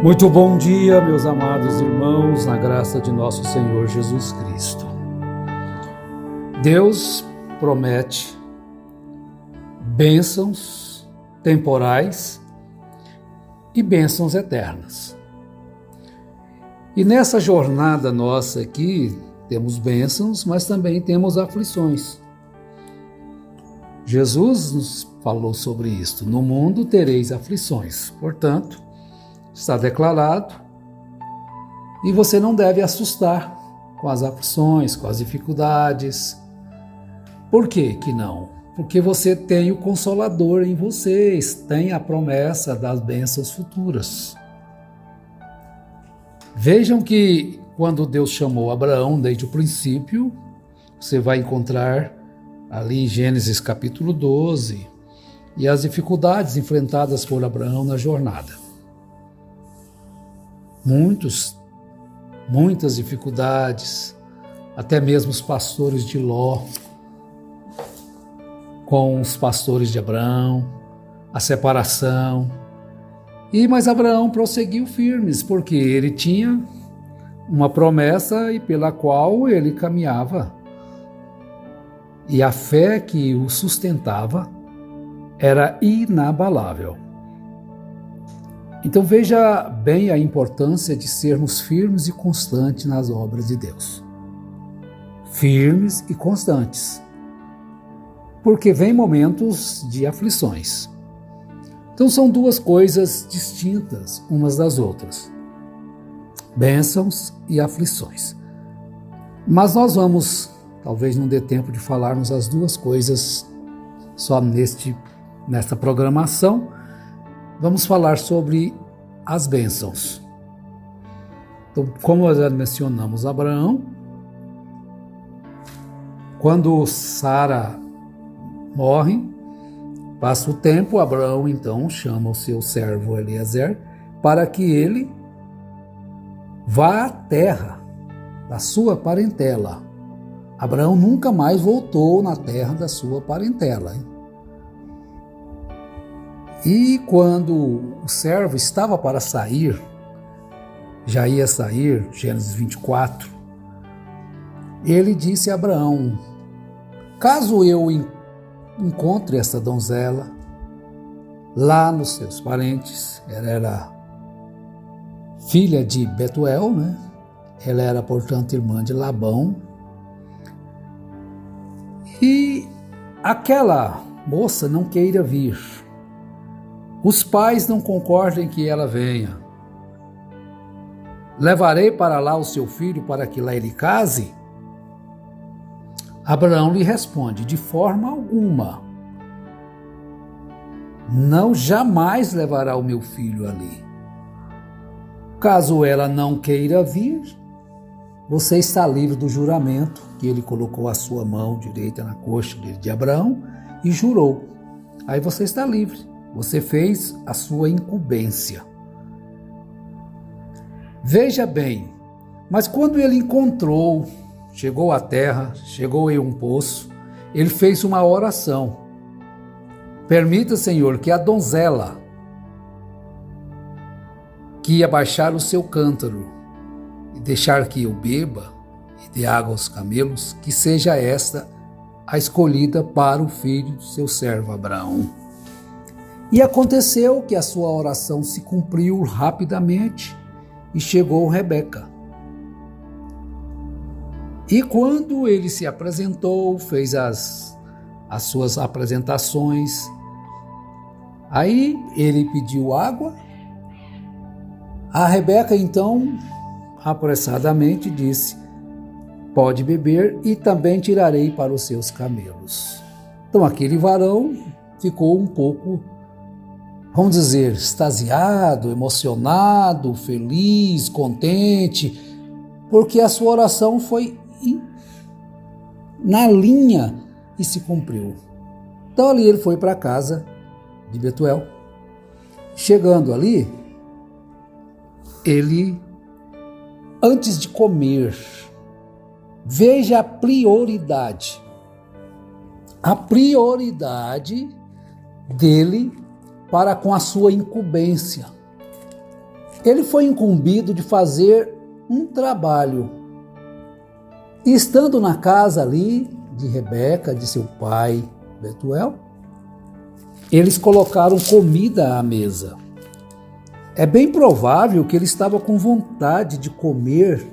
Muito bom dia, meus amados irmãos, na graça de nosso Senhor Jesus Cristo. Deus promete bênçãos temporais e bênçãos eternas. E nessa jornada nossa aqui, temos bênçãos, mas também temos aflições. Jesus nos falou sobre isto: no mundo tereis aflições. Portanto, está declarado, e você não deve assustar com as aflições, com as dificuldades. Por que que não? Porque você tem o Consolador em vocês, tem a promessa das bênçãos futuras. Vejam que quando Deus chamou Abraão desde o princípio, você vai encontrar ali em Gênesis capítulo 12, e as dificuldades enfrentadas por Abraão na jornada. Muitas dificuldades, até mesmo os pastores de Ló, com os pastores de Abraão, a separação. Mas Abraão prosseguiu firmes, porque ele tinha uma promessa e pela qual ele caminhava. E a fé que o sustentava era inabalável. Então veja bem a importância de sermos firmes e constantes nas obras de Deus. Firmes e constantes. Porque vem momentos de aflições. Então são duas coisas distintas umas das outras. Bênçãos e aflições. Mas nós vamos, talvez não dê tempo de falarmos as duas coisas só nesta programação. Vamos falar sobre as bênçãos. Então, como já mencionamos Abraão, quando Sara morre, passa o tempo, Abraão então chama o seu servo Eliezer para que ele vá à terra da sua parentela. Abraão nunca mais voltou na terra da sua parentela, hein? E quando o servo estava para sair, já ia sair, Gênesis 24, ele disse a Abraão: caso eu encontre essa donzela lá nos seus parentes, ela era filha de Betuel, né? Ela era, portanto, irmã de Labão, e aquela moça não queira vir, os pais não concordem que ela venha, levarei para lá o seu filho para que lá ele case? Abraão lhe responde: de forma alguma, não jamais levará o meu filho ali. Caso ela não queira vir, você está livre do juramento que ele colocou a sua mão direita na coxa de Abraão e jurou. Aí você está livre. Você fez a sua incumbência. Veja bem, mas quando ele encontrou, chegou à terra, chegou em um poço, ele fez uma oração. Permita, Senhor, que a donzela que ia baixar o seu cântaro e deixar que eu beba e dê água aos camelos, que seja esta a escolhida para o filho do seu servo Abraão. E aconteceu que a sua oração se cumpriu rapidamente e chegou Rebeca. E quando ele se apresentou, fez as suas apresentações, aí ele pediu água. A Rebeca então, apressadamente, disse: pode beber e também tirarei para os seus camelos. Então aquele varão ficou um pouco, vamos dizer, extasiado, emocionado, feliz, contente, porque a sua oração foi na linha e se cumpriu. Então ali ele foi para a casa de Betuel. Chegando ali, ele, antes de comer, veja a prioridade dele para com a sua incumbência. ele foi incumbido de fazer um trabalho. E estando na casa ali de Rebeca, de seu pai Betuel, eles colocaram comida à mesa. É bem provável que ele estava com vontade de comer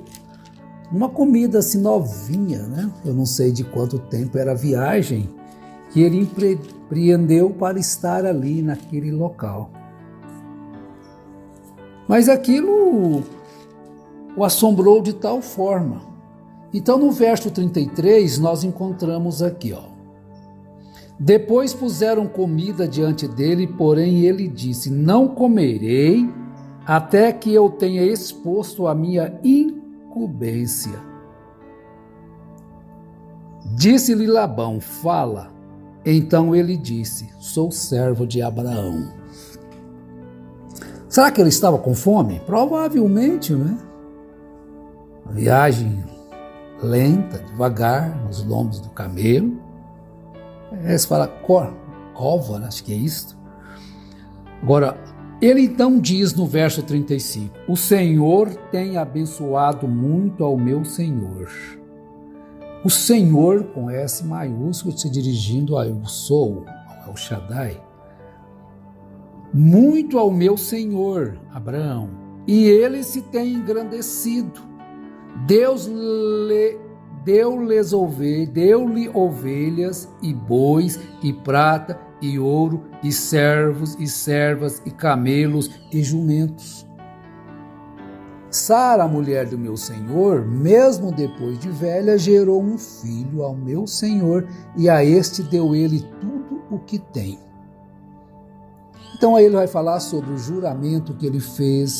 uma comida assim novinha, né? Eu não sei de quanto tempo era a viagem que ele empreendeu para estar ali naquele local. Mas aquilo o assombrou de tal forma. Então no verso 33 nós encontramos aqui, Depois puseram comida diante dele, porém ele disse: Não comerei até que eu tenha exposto a minha incumbência. Disse-lhe Labão: Fala. Então ele disse: Sou servo de Abraão. Será que ele estava com fome? Provavelmente, né? Uma viagem lenta, devagar, nos lombos do camelo. Você fala cova, acho que é isso. Agora, ele então diz no verso 35, o Senhor tem abençoado muito ao meu Senhor. O Senhor, com S maiúsculo, se dirigindo ao Eu Sou, ao Shaddai, muito ao meu Senhor, Abraão, e ele se tem engrandecido. Deus deu-lhe ovelhas e bois e prata e ouro e servos e servas e camelos e jumentos. Sara, a mulher do meu senhor, mesmo depois de velha, gerou um filho ao meu senhor e a este deu ele tudo o que tem. Então aí ele vai falar sobre o juramento que ele fez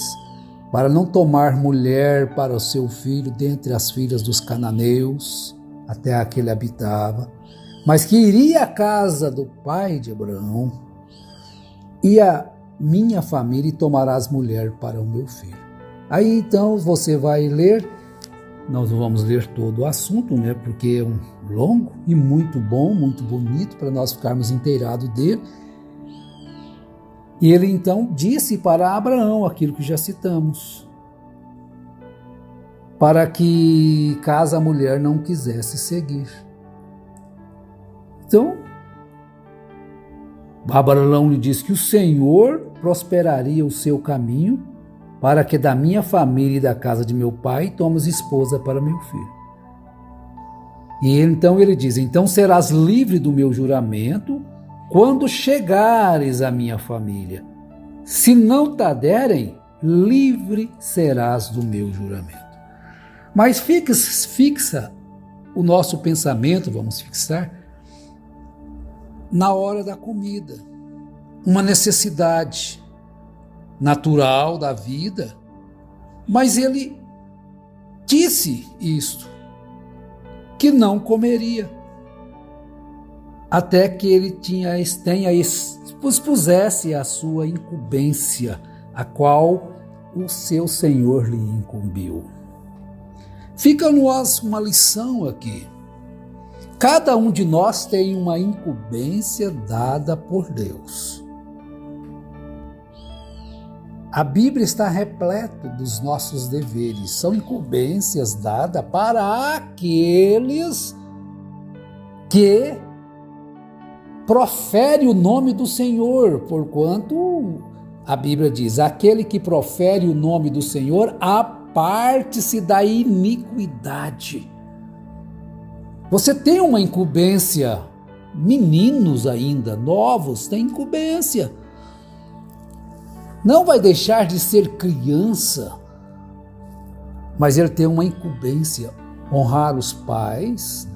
para não tomar mulher para o seu filho dentre as filhas dos cananeus, até a que ele habitava, mas que iria à casa do pai de Abraão e a minha família e tomarás mulher para o meu filho. Aí então você vai ler, nós não vamos ler todo o assunto, né? Porque é um longo e muito bom, muito bonito para nós ficarmos inteirados dele. E ele então disse para Abraão aquilo que já citamos, para que caso a mulher não quisesse seguir. Então, Abraão lhe disse que o Senhor prosperaria o seu caminho para que da minha família e da casa de meu pai tomes esposa para meu filho. E então ele diz, então serás livre do meu juramento quando chegares à minha família. Se não te derem, livre serás do meu juramento. Mas fixa o nosso pensamento, vamos fixar, na hora da comida. Uma necessidade natural da vida, mas ele disse isto, que não comeria, até que ele expusesse a sua incumbência, a qual o seu Senhor lhe incumbiu. Fica-nos uma lição aqui. Cada um de nós tem uma incumbência dada por Deus. A Bíblia está repleta dos nossos deveres. São incumbências dadas para aqueles que proferem o nome do Senhor, porquanto a Bíblia diz, aquele que profere o nome do Senhor, aparte-se da iniquidade. Você tem uma incumbência, meninos ainda, novos, têm incumbência. Não vai deixar de ser criança, mas ele tem uma incumbência, honrar os pais,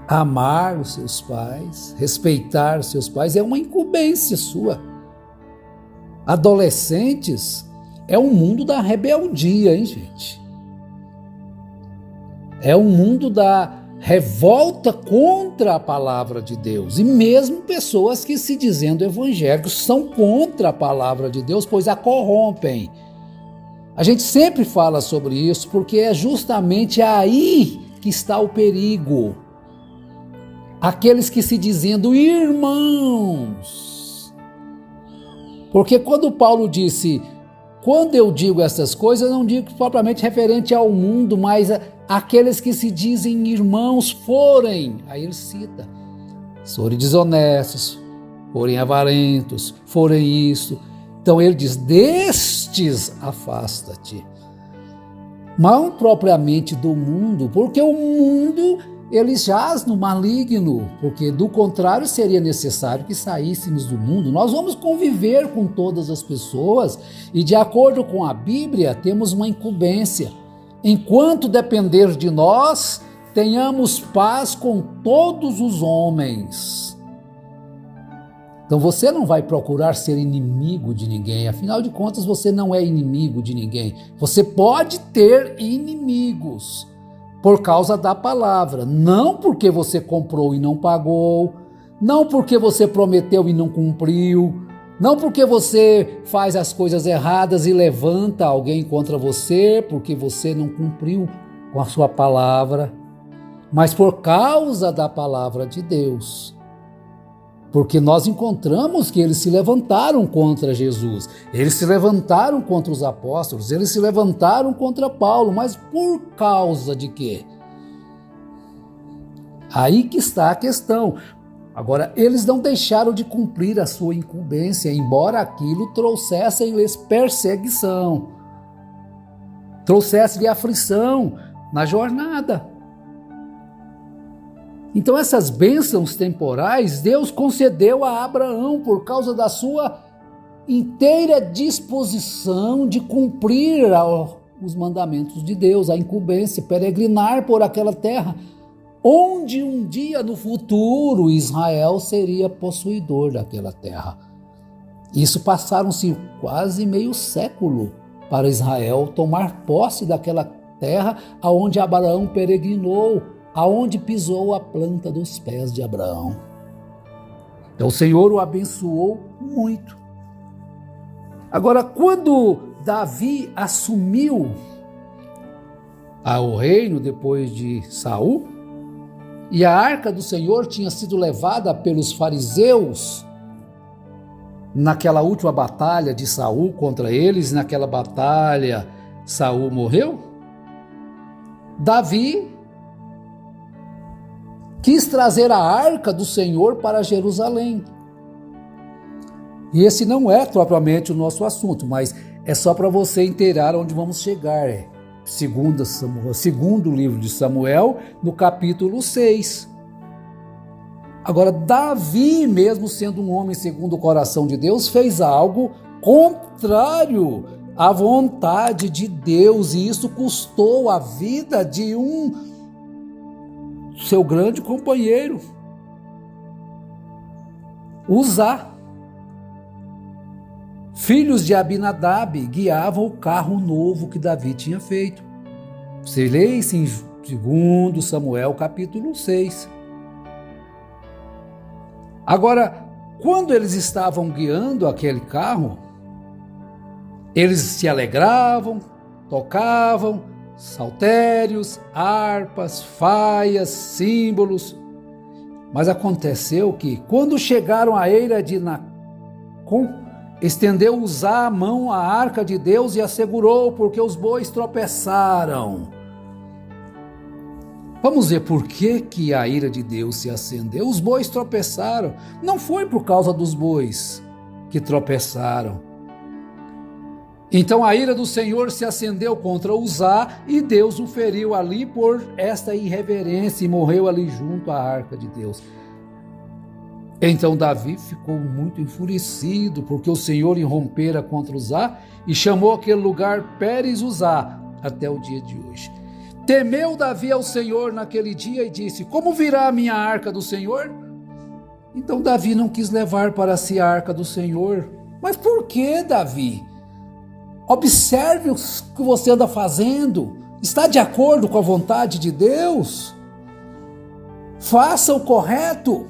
amar os seus pais, respeitar os seus pais, é uma incumbência sua. Adolescentes, é um mundo da rebeldia, hein, gente? É um mundo da revolta contra a palavra de Deus. E mesmo pessoas que se dizendo evangélicos são contra a palavra de Deus, pois a corrompem. A gente sempre fala sobre isso, porque é justamente aí que está o perigo. Aqueles que se dizendo irmãos. Porque quando Paulo disse, quando eu digo essas coisas, eu não digo propriamente referente ao mundo, mas aqueles que se dizem irmãos forem, aí ele cita, forem desonestos, forem avarentos, forem isso. Então ele diz, destes afasta-te. Não propriamente do mundo, porque o mundo, ele jaz no maligno, porque do contrário seria necessário que saíssemos do mundo. Nós vamos conviver com todas as pessoas e, de acordo com a Bíblia, temos uma incumbência. Enquanto depender de nós, tenhamos paz com todos os homens. Então você não vai procurar ser inimigo de ninguém, afinal de contas você não é inimigo de ninguém. Você pode ter inimigos por causa da palavra, não porque você comprou e não pagou, não porque você prometeu e não cumpriu, não porque você faz as coisas erradas e levanta alguém contra você porque você não cumpriu com a sua palavra, mas por causa da palavra de Deus. Porque nós encontramos que eles se levantaram contra Jesus, eles se levantaram contra os apóstolos, eles se levantaram contra Paulo, mas por causa de quê? Aí que está a questão. Agora, eles não deixaram de cumprir a sua incumbência, embora aquilo trouxesse-lhes perseguição, trouxesse-lhe aflição na jornada. Então essas bênçãos temporais Deus concedeu a Abraão por causa da sua inteira disposição de cumprir os mandamentos de Deus, a incumbência, peregrinar por aquela terra, onde um dia no futuro Israel seria possuidor daquela terra. Isso passaram-se quase meio século para Israel tomar posse daquela terra aonde Abraão peregrinou, aonde pisou a planta dos pés de Abraão. Então o Senhor o abençoou muito. Agora, quando Davi assumiu o reino depois de Saul, e a arca do Senhor tinha sido levada pelos fariseus naquela última batalha de Saul contra eles, naquela batalha Saul morreu, Davi quis trazer a arca do Senhor para Jerusalém. E esse não é propriamente o nosso assunto, mas é só para você inteirar onde vamos chegar. Segundo livro de Samuel, no capítulo 6. Agora, Davi, mesmo sendo um homem segundo o coração de Deus, fez algo contrário à vontade de Deus, e isso custou a vida de seu grande companheiro, Uzá. Filhos de Abinadab guiavam o carro novo que Davi tinha feito. Você lê isso em 2 Samuel capítulo 6. Agora, quando eles estavam guiando aquele carro, eles se alegravam, tocavam saltérios, harpas, faias, símbolos. Mas aconteceu que, quando chegaram à eira de Nacon, estendeu Uzá a mão à arca de Deus e a segurou, porque os bois tropeçaram. Vamos ver por que a ira de Deus se acendeu. Os bois tropeçaram. Não foi por causa dos bois que tropeçaram. Então a ira do Senhor se acendeu contra Uzá e Deus o feriu ali por esta irreverência e morreu ali junto à arca de Deus. Então Davi ficou muito enfurecido porque o Senhor irrompera contra Uzá e chamou aquele lugar Pérez Uzá até o dia de hoje. Temeu Davi ao Senhor naquele dia e disse: como virá a minha arca do Senhor? Então Davi não quis levar para si a arca do Senhor. Mas por que, Davi? Observe o que você anda fazendo. Está de acordo com a vontade de Deus? Faça o correto.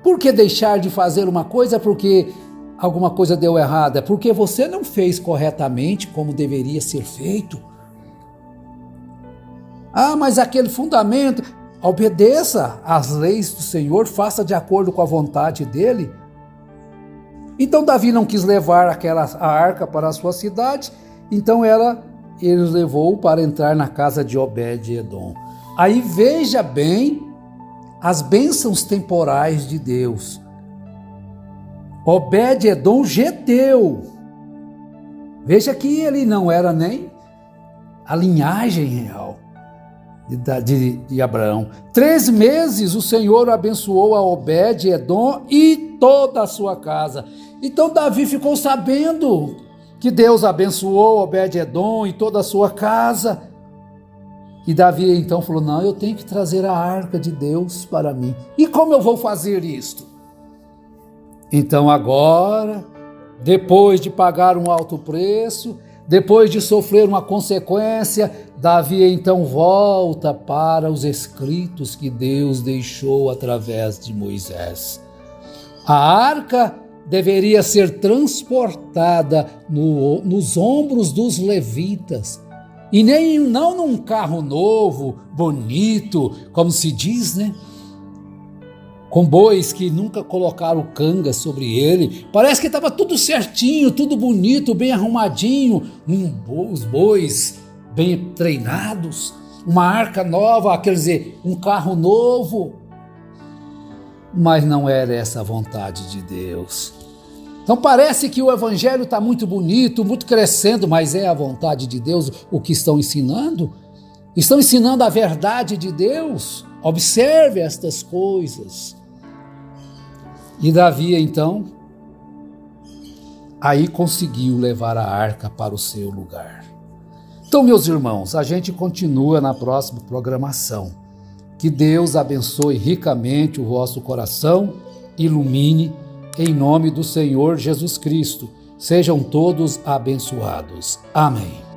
Por que deixar de fazer uma coisa porque alguma coisa deu errada? Porque você não fez corretamente como deveria ser feito. Mas aquele fundamento, obedeça às leis do Senhor, faça de acordo com a vontade dele. Então Davi não quis levar a arca para a sua cidade, então ele levou para entrar na casa de Obed-edom. Aí veja bem as bênçãos temporais de Deus. Obed-edom geteu. Veja que ele não era nem a linhagem real de Abraão. 3 meses o Senhor abençoou a Obed-edom e toda a sua casa. Então Davi ficou sabendo que Deus abençoou Obed-edom e toda a sua casa. E Davi então falou, não, eu tenho que trazer a arca de Deus para mim. E como eu vou fazer isto? Então agora, depois de pagar um alto preço, depois de sofrer uma consequência, Davi então volta para os escritos que Deus deixou através de Moisés. A arca deveria ser transportada nos ombros dos levitas, e não num carro novo, bonito, como se diz, né? Com bois que nunca colocaram canga sobre ele. Parece que estava tudo certinho, tudo bonito, bem arrumadinho. Os bois bem treinados, uma arca nova, quer dizer, um carro novo. Mas não era essa a vontade de Deus. Então parece que o evangelho está muito bonito, muito crescendo, mas é a vontade de Deus o que estão ensinando? Estão ensinando a verdade de Deus? Observe estas coisas. E Davi, então, aí conseguiu levar a arca para o seu lugar. Então, meus irmãos, a gente continua na próxima programação. Que Deus abençoe ricamente o vosso coração, ilumine, em nome do Senhor Jesus Cristo. Sejam todos abençoados. Amém.